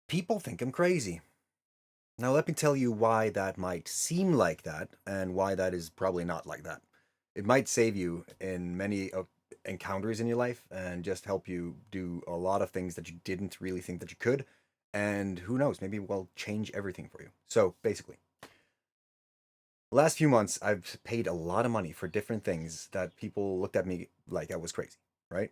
People think I'm crazy. Now, let me tell you why that might seem like that and why that is probably not like that. It might save you in many encounters in your life and just help you do a lot of things that you didn't really think that you could. And who knows, maybe will change everything for you. So, basically, last few months, I've paid a lot of money for different things that people looked at me like I was crazy, right?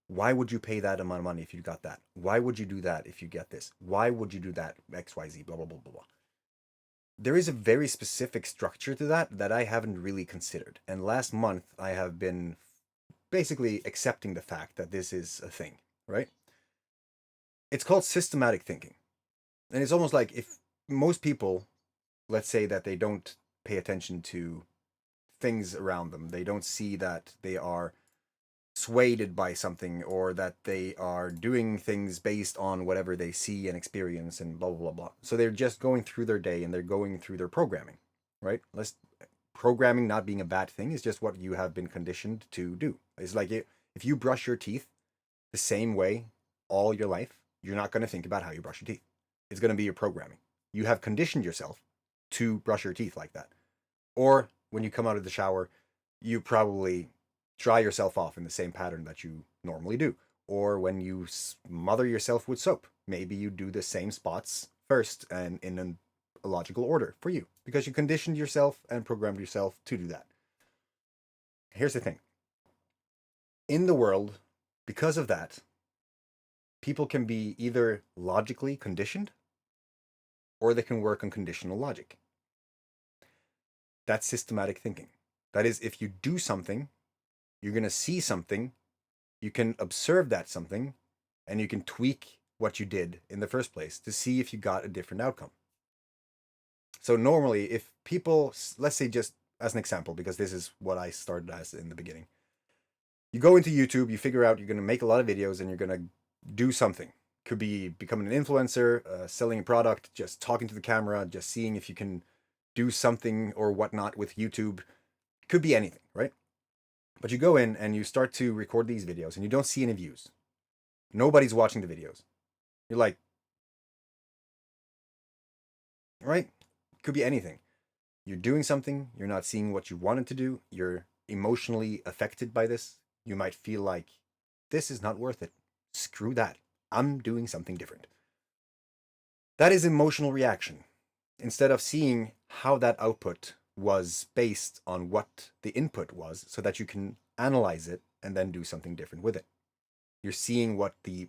Why would you pay that amount of money if you got that? Why would you do that if you get this? Why would you do that? XYZ, blah, blah, blah, blah, blah. There is a very specific structure to that I haven't really considered. And last month, I have been basically accepting the fact that this is a thing, right? It's called systematic thinking. And it's almost like if most people, let's say that they don't pay attention to things around them, they don't see that they are swayed by something or that they are doing things based on whatever they see and experience and blah blah blah blah. So they're just going through their day and they're going through their programming, right? Let's Programming not being a bad thing is just what you have been conditioned to do. It's like if you brush your teeth the same way all your life, you're not going to think about how you brush your teeth. It's going to be your programming. You have conditioned yourself to brush your teeth like that. Or when you come out of the shower, you probably dry yourself off in the same pattern that you normally do. Or when you smother yourself with soap, maybe you do the same spots first and in a logical order for you because you conditioned yourself and programmed yourself to do that. Here's the thing. In the world, because of that, people can be either logically conditioned or they can work on conditional logic. That's systematic thinking. That is, if you do something, you're going to see something, you can observe that something, and you can tweak what you did in the first place to see if you got a different outcome. So normally, if people, let's say just as an example, because this is what I started as in the beginning, you go into YouTube, you figure out you're going to make a lot of videos and you're going to do something. Could be becoming an influencer, selling a product, just talking to the camera, just seeing if you can do something or whatnot with YouTube. Could be anything, right? But you go in and you start to record these videos and you don't see any views. Nobody's watching the videos. You're like, right? Could be anything. You're doing something, you're not seeing what you wanted to do, you're emotionally affected by this. You might feel like, this is not worth it. Screw that. I'm doing something different. That is emotional reaction. Instead of seeing how that output was based on what the input was so that you can analyze it and then do something different with it. You're seeing what the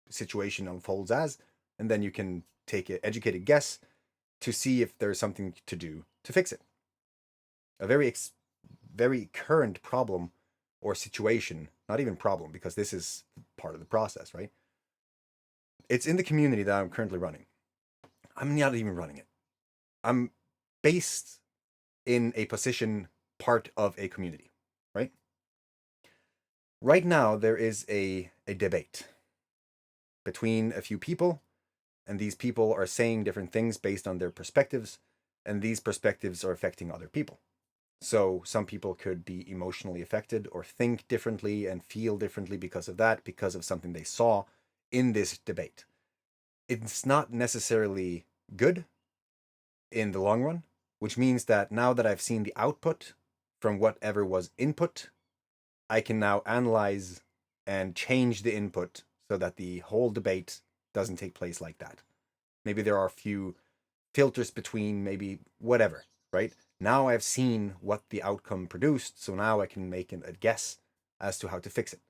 situation unfolds as, and then you can take an educated guess to see if there's something to do to fix it. A very current problem or situation, not even problem, because this is part of the process, right? It's in the community that I'm currently running. I'm not even running it. I'm based in a position part of a community, right? Right now, there is a debate between a few people, and these people are saying different things based on their perspectives, and these perspectives are affecting other people. So some people could be emotionally affected or think differently and feel differently because of that, because of something they saw in this debate. It's not necessarily good in the long run, which means that now that I've seen the output from whatever was input, I can now analyze and change the input so that the whole debate doesn't take place like that. Maybe there are a few filters between, maybe whatever, right? Now I've seen what the outcome produced, so now I can make a guess as to how to fix it.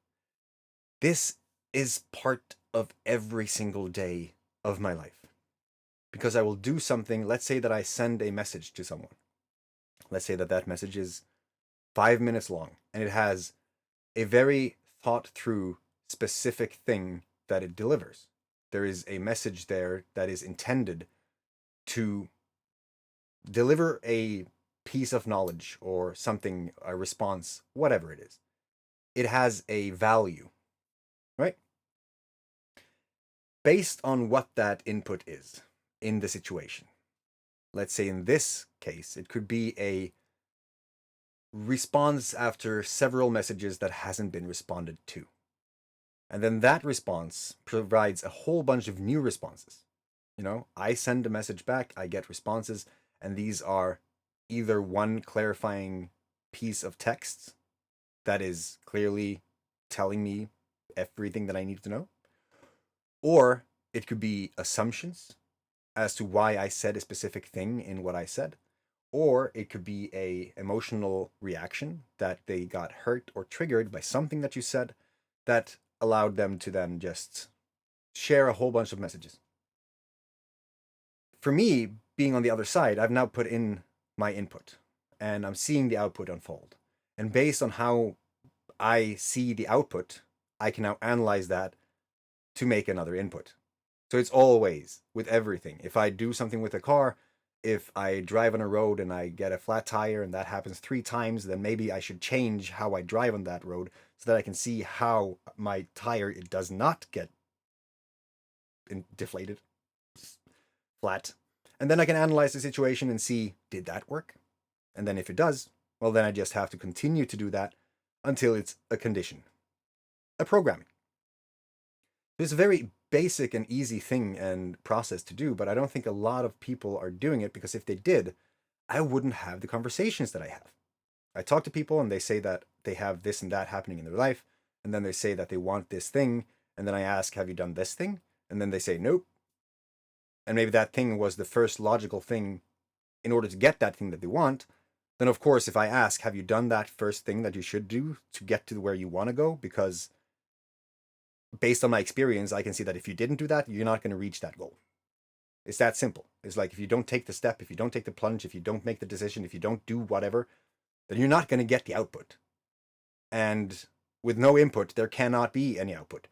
This is part of every single day of my life because I will do something. Let's say that I send a message to someone. Let's say that that message is 5 minutes long and it has a very thought through specific thing that it delivers. There is a message there that is intended to deliver a piece of knowledge or something, a response, whatever it is. It has a value, right? Based on what that input is in the situation. Let's say in this case, it could be a response after several messages that hasn't been responded to. And then that response provides a whole bunch of new responses. I send a message back, I get responses, and these are either one clarifying piece of text that is clearly telling me everything that I need to know, or it could be assumptions as to why I said a specific thing in what I said, or it could be a emotional reaction that they got hurt or triggered by something that you said that allowed them to then just share a whole bunch of messages. For me, being on the other side, I've now put in my input and I'm seeing the output unfold. And based on how I see the output, I can now analyze that to make another input. So it's always with everything. If I do something with a car, if I drive on a road and I get a flat tire and that happens 3 times, then maybe I should change how I drive on that road so that I can see how my tire it does not get deflated, flat. And then I can analyze the situation and see, did that work? And then if it does, well, then I just have to continue to do that until it's a condition, a programming. It's a very basic and easy thing and process to do, but I don't think a lot of people are doing it because if they did, I wouldn't have the conversations that I have. I talk to people and they say that they have this and that happening in their life, and then they say that they want this thing, and then I ask, have you done this thing? And then they say, nope. And maybe that thing was the first logical thing in order to get that thing that they want. Then, of course, if I ask, have you done that first thing that you should do to get to where you want to go? Because based on my experience, I can see that if you didn't do that, you're not going to reach that goal. It's that simple. It's like if you don't take the step, if you don't take the plunge, if you don't make the decision, if you don't do whatever, then you're not going to get the output. And with no input, there cannot be any output.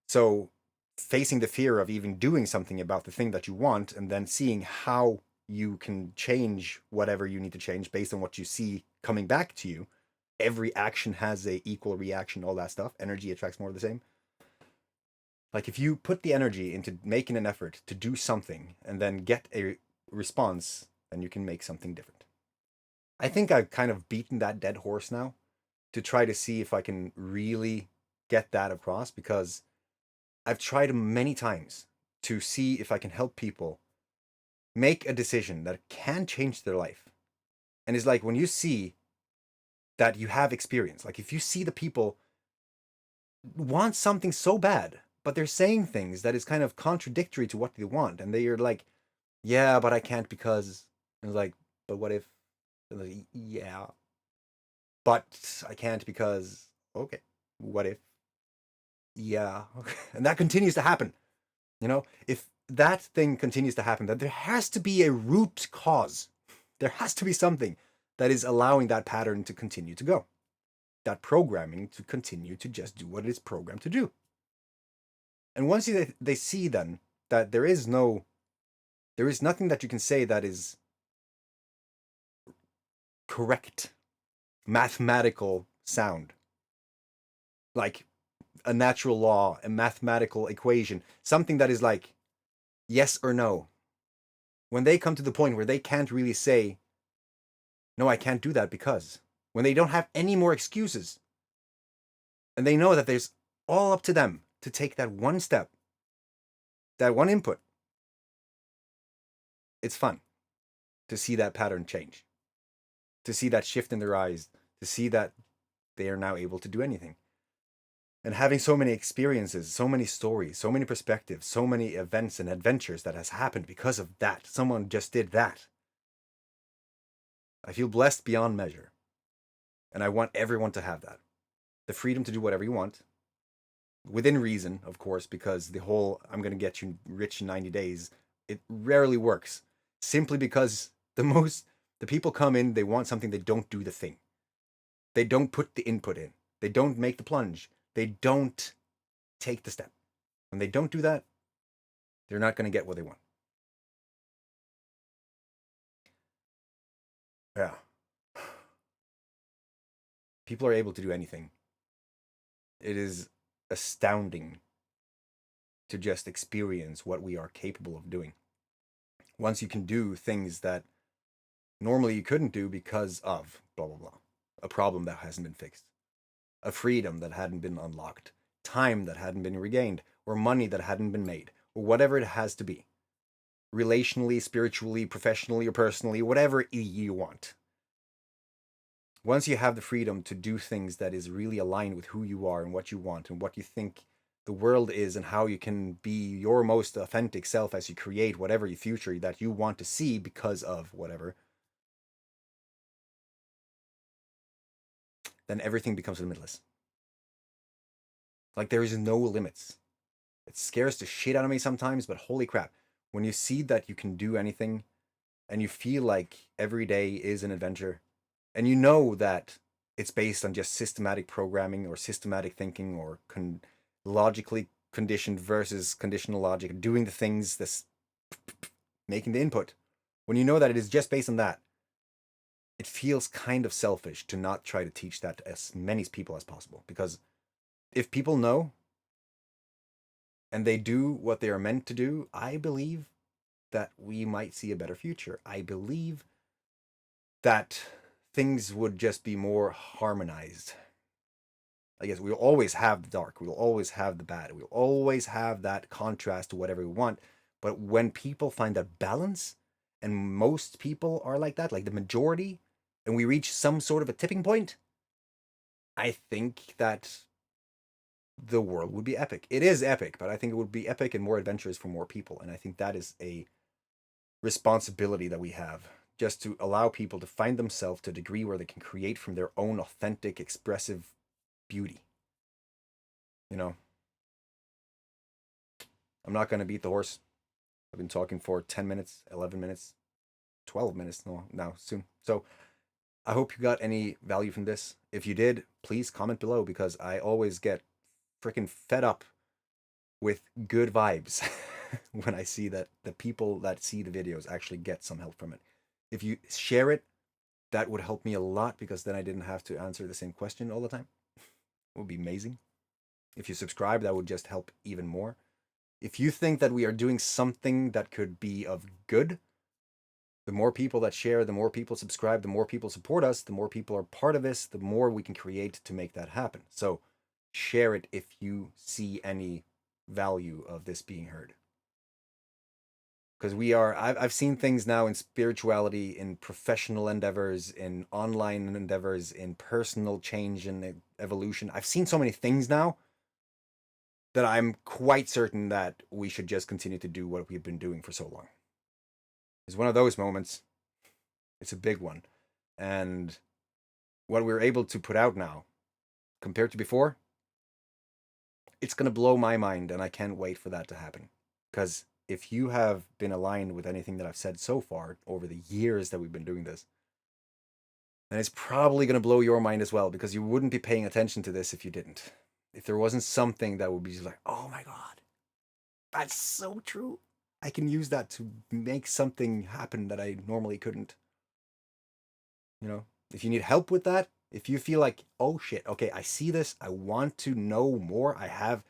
So facing the fear of even doing something about the thing that you want and then seeing how you can change whatever you need to change based on what you see coming back to you. Every action has a equal reaction, all that stuff. Energy attracts more of the same. Like if you put the energy into making an effort to do something and then get a response, then you can make something different. I think I've kind of beaten that dead horse now to try to see if I can really get that across, because I've tried many times to see if I can help people make a decision that can change their life. And it's like when you see that you have experience, like if you see the people want something so bad, but they're saying things that is kind of contradictory to what they want, and they're like, yeah, but I can't because, and it's like, but what if, like, yeah, but I can't because, okay, what if, yeah, okay. And that continues to happen. If that thing continues to happen, then there has to be a root cause. There has to be something that is allowing that pattern to continue to go, that programming to continue to just do what it is programmed to do. And once they see then that there is nothing that you can say that is correct, mathematical sound, like a natural law, a mathematical equation, something that is like yes or no. When they come to the point where they can't really say, no, I can't do that because, when they don't have any more excuses, and they know that there's all up to them to take that one step, that one input, it's fun to see that pattern change, to see that shift in their eyes, to see that they are now able to do anything. And having so many experiences, so many stories, so many perspectives, so many events and adventures that has happened because of that. Someone just did that. I feel blessed beyond measure. And I want everyone to have that. The freedom to do whatever you want. Within reason, of course, because the whole I'm going to get you rich in 90 days, it rarely works. Simply because the people come in, they want something, they don't do the thing. They don't put the input in. They don't make the plunge. They don't take the step. When they don't do that, they're not going to get what they want. Yeah. People are able to do anything. It is astounding to just experience what we are capable of doing. Once you can do things that normally you couldn't do because of blah, blah, blah. A problem that hasn't been fixed. A freedom that hadn't been unlocked. Time that hadn't been regained. Or money that hadn't been made. Or whatever it has to be. relationally, spiritually, professionally, or personally, whatever you want. Once you have the freedom to do things that is really aligned with who you are and what you want and what you think the world is and how you can be your most authentic self as you create whatever future that you want to see because of whatever, then everything becomes limitless. Like there is no limits. It scares the shit out of me sometimes, but holy crap, when you see that you can do anything and you feel like every day is an adventure and you know that it's based on just systematic programming or systematic thinking or logically conditioned versus conditional logic, doing the things that's making the input. When you know that it is just based on that, it feels kind of selfish to not try to teach that to as many people as possible. Because if people know and they do what they are meant to do, I believe that we might see a better future. I believe that things would just be more harmonized. I guess we'll always have the dark, we'll always have the bad, we'll always have that contrast to whatever we want. But when people find that balance, and most people are like that, like the majority, and we reach some sort of a tipping point, I think that the world would be epic. It is epic, but I think it would be epic and more adventurous for more people. And I think that is a responsibility that we have, just to allow people to find themselves to a degree where they can create from their own authentic, expressive beauty. You know, I'm not going to beat the horse. I've been talking for 10 minutes, 11 minutes, 12 minutes now soon. So I hope you got any value from this. If you did, please comment below, because I always get freaking fed up with good vibes when I see that the people that see the videos actually get some help from it. If you share it, that would help me a lot, because then I didn't have to answer the same question all the time. It would be amazing. If you subscribe, that would just help even more. If you think that we are doing something that could be of good, the more people that share, the more people subscribe, the more people support us, the more people are part of this, the more we can create to make that happen. So share it if you see any value of this being heard. Because I've seen things now in spirituality, in professional endeavors, in online endeavors, in personal change and evolution. I've seen so many things now that I'm quite certain that we should just continue to do what we've been doing for so long. It's one of those moments. It's a big one. And what we're able to put out now, compared to before, it's going to blow my mind, and I can't wait for that to happen. Because if you have been aligned with anything that I've said so far over the years that we've been doing this, then it's probably going to blow your mind as well, because you wouldn't be paying attention to this if you didn't. If there wasn't something that would be just like, oh my God, that's so true. I can use that to make something happen that I normally couldn't. You know, if you need help with that, if you feel like, oh shit, okay, I see this, I want to know more, I have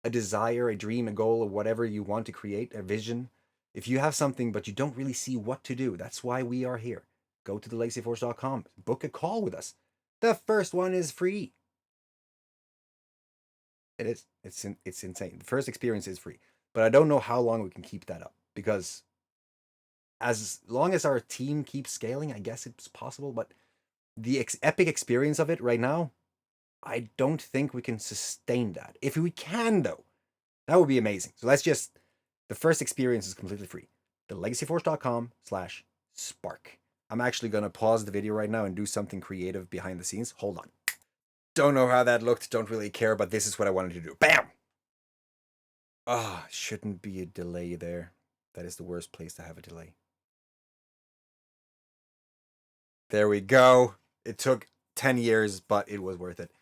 a desire, a dream, a goal, or whatever you want to create, a vision. If you have something but you don't really see what to do, that's why we are here. Go to thelegacyforce.com, book a call with us. The first one is free. It is. It's insane. The first experience is free. But I don't know how long we can keep that up, because as long as our team keeps scaling, I guess it's possible, but the epic experience of it right now, I don't think we can sustain that. If we can, though, that would be amazing. So the first experience is completely free. thelegacyforce.com/spark. I'm actually going to pause the video right now and do something creative behind the scenes. Hold on. Don't know how that looked. Don't really care, but this is what I wanted to do. Bam! Ah, shouldn't be a delay there. That is the worst place to have a delay. There we go. It took 10 years, but it was worth it.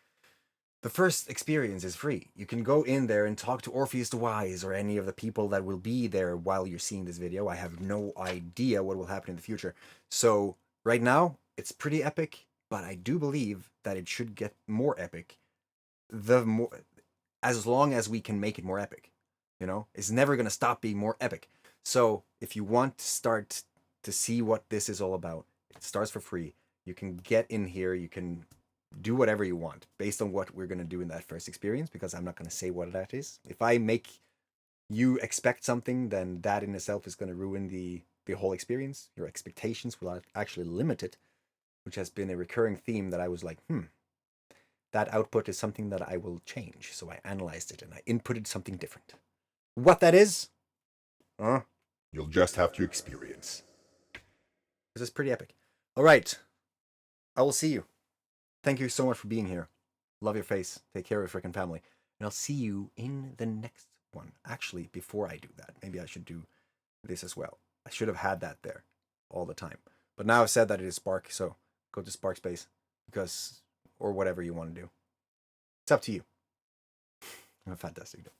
The first experience is free. You can go in there and talk to Orpheus the Wise or any of the people that will be there while you're seeing this video. I have no idea what will happen in the future. So right now, it's pretty epic, but I do believe that it should get more epic as long as we can make it more epic. You know, it's never going to stop being more epic. So if you want to start to see what this is all about, it starts for free. You can get in here. You can do whatever you want based on what we're going to do in that first experience, because I'm not going to say what that is. If I make you expect something, then that in itself is going to ruin the whole experience. Your expectations will actually limit it, which has been a recurring theme that I was like, that output is something that I will change. So I analyzed it and I inputted something different. What that is, you'll just have to experience. This is pretty epic. All right. I will see you. Thank you so much for being here. Love your face. Take care of your freaking family. And I'll see you in the next one. Actually, before I do that, maybe I should do this as well. I should have had that there all the time. But now I've said that it is Spark, so go to Spark Space or whatever you want to do. It's up to you. Have a fantastic day.